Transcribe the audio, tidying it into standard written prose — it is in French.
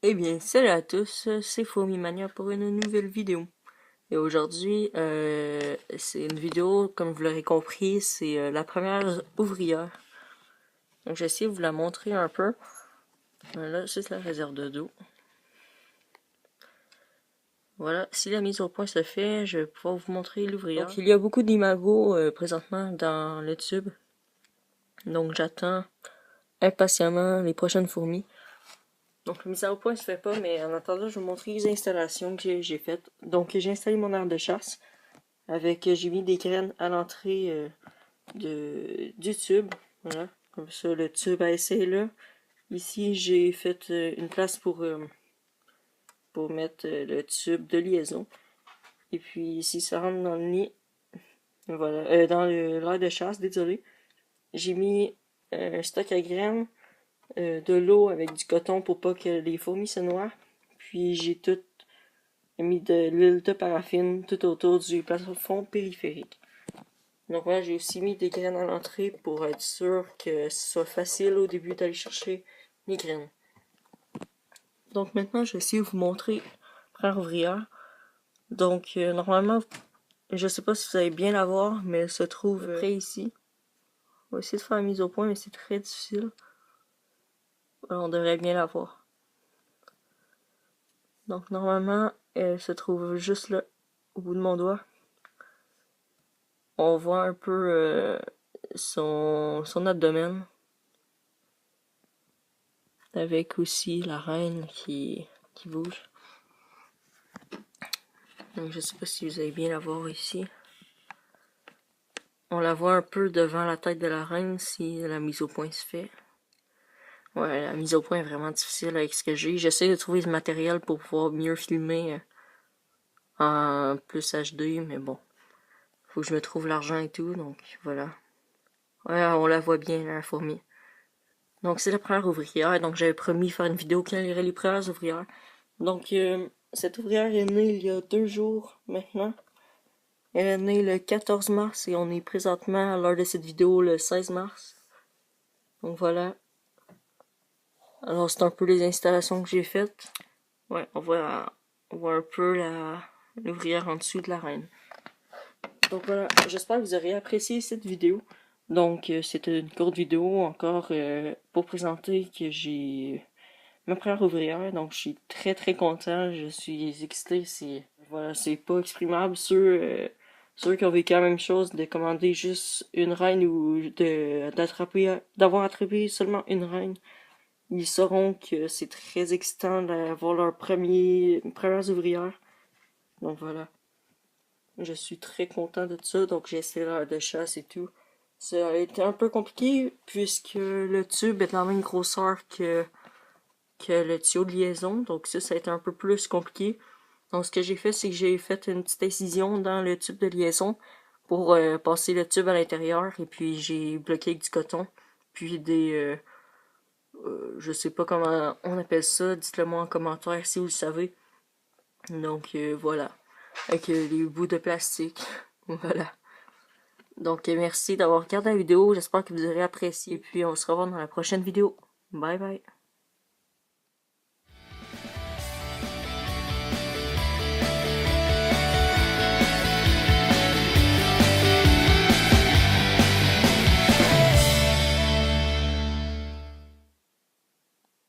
Eh bien, salut à tous, c'est Fourmimania pour une nouvelle vidéo. Et aujourd'hui, c'est une vidéo, comme vous l'aurez compris, c'est la première ouvrière. Donc, j'essaie de vous la montrer un peu. Là, c'est la réserve de dos. Voilà, si la mise au point se fait, je vais pouvoir vous montrer l'ouvrière. Donc, il y a beaucoup d'imagos présentement dans le tube. Donc, j'attends impatiemment les prochaines fourmis. Donc, la mise au point se fait pas, mais en attendant, je vais vous montrer les installations que j'ai faites. Donc, j'ai installé mon aire de chasse. J'ai mis des graines à l'entrée du tube. Voilà. Comme ça, le tube à essai est là. Ici, j'ai fait une place pour mettre le tube de liaison. Et puis ici, ça rentre dans le nid. Voilà. Dans l'aire de chasse, désolé. J'ai mis un stock à graines, de l'eau avec du coton pour pas que les fourmis se noient. Puis j'ai mis de l'huile de paraffine tout autour du plafond périphérique. Donc voilà, j'ai aussi mis des graines à l'entrée pour être sûr que ce soit facile au début d'aller chercher les graines. Donc maintenant, je vais essayer de vous montrer première ouvrière. Donc normalement, je sais pas si vous allez bien la voir, mais elle se trouve près ici. On va essayer de faire la mise au point, mais c'est très difficile. Alors, on devrait bien la voir. Donc normalement, elle se trouve juste là, au bout de mon doigt. On voit un peu son abdomen. Avec aussi la reine qui bouge. Donc je sais pas si vous allez bien la voir ici. On la voit un peu devant la tête de la reine si la mise au point se fait. Ouais, la mise au point est vraiment difficile avec ce que j'ai. J'essaie de trouver du matériel pour pouvoir mieux filmer en plus HD, mais bon. Faut que je me trouve l'argent et tout, donc voilà. Ouais, on la voit bien, la fourmi. Donc c'est la première ouvrière, donc j'avais promis faire une vidéo qui irait les premières ouvrières. Donc cette ouvrière est née il y a 2 jours maintenant. Elle est née le 14 mars et on est présentement à l'heure de cette vidéo le 16 mars. Donc voilà. Alors c'est un peu les installations que j'ai faites. Ouais, on voit un peu l'ouvrière en dessous de la reine. Donc voilà, j'espère que vous aurez apprécié cette vidéo. Donc c'était une courte vidéo encore pour présenter que j'ai ma première ouvrière. Donc je suis très très content, je suis excité. Voilà, c'est pas exprimable. Ceux qui ont vécu la même chose, de commander juste une reine ou d'avoir attrapé seulement une reine, ils sauront que c'est très excitant d'avoir leur premières ouvrières. Donc voilà. Je suis très content de ça, donc j'ai essayé l'heure de chasse et tout. Ça a été un peu compliqué puisque le tube est de la même grosseur que le tuyau de liaison, donc ça a été un peu plus compliqué. Donc ce que j'ai fait, c'est que j'ai fait une petite incision dans le tube de liaison pour passer le tube à l'intérieur, et puis j'ai bloqué avec du coton, puis je sais pas comment on appelle ça, dites-le moi en commentaire si vous le savez. Donc voilà, avec les bouts de plastique, voilà. Donc merci d'avoir regardé la vidéo, j'espère que vous aurez apprécié, et puis on se revoit dans la prochaine vidéo. Bye bye.